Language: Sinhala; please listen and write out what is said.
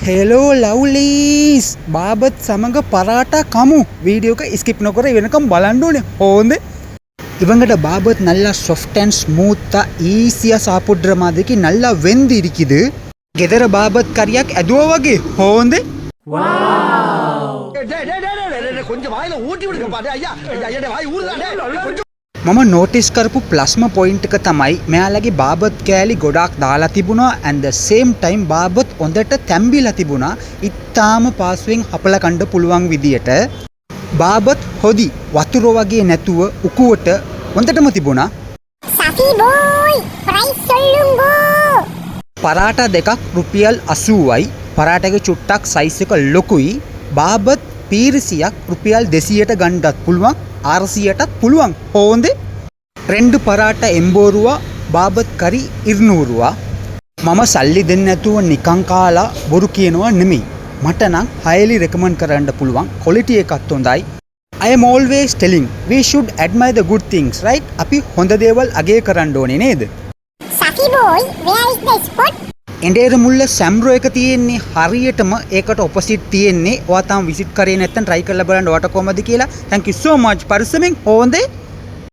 හෙලෝ ලව්ලීස් බාබත් සමඟ පරාටා කමු வீடியோ ஸ்கிப் නොකර වෙනකම් බලන්න ඕනේ හොඳ இவங்கட பாபத் நல்லா சாஃப்ட் அண்ட் ஸ்மூத்தா ஈஸியா சாப்பிடுற மாதிரிக்கு நல்லா வெந்து இருக்குது ගෙදර பாபத் கறிයක් ඇදුවා වගේ හොඳ வாவ் கொஞ்சம் வாயில ஊட்டி விடுங்க பாரு ஐயா ஐயா வாய் ஊறுதானே මම නෝටිස් කරපු ප්ලස්ම පොයින්ට් එක තමයි මෙයාලගේ බාබත් කෑලි ගොඩාක් දාලා තිබුණා and the same time බාබත් හොඳට තැම්බිලා තිබුණා ඉතාලම පාසුවෙන් හපලා කන්න පුළුවන් විදියට බාබත් හොදි වතුර වගේ නැතුව උකුවට හොඳටම තිබුණා සෆි බෝයි ප්‍රයිස් சொல்லுங்கோ පරාටා දෙකක් රුපියල් 80යි පරාටාගේ චුට්ටක් සයිස් එක ලොකුයි බාබත් පීරිසියක් රුපියල් 200ට ගන්නත් පුළුවන් 600ටත් පුළුවන් හොඳේ రెండు පරාට 80 රුවා බාබත් කරි 200 රුවා මම සල්ලි දෙන්න නැතුව නිකන් කාලා බොරු කියනවා නෙමෙයි මට නම් highly recommend කරන්න පුළුවන් quality එකත් හොඳයි I am always telling we should admire the good things right අපි හොඳ දේවල් අගය කරන්න ඕනේ නේද සෆි boy where is the spot එඬේර මුල්ල සැම්රෝ එක තියෙන්නේ හරියටම ඒකට ඔපොසිට් තියෙන්නේ ඔයා තාම විසිට් කරේ නැත්නම් try කරලා බලන්න ඔයාට කොහමද කියලා thank you so much පරිස්සමෙන් හොඳේ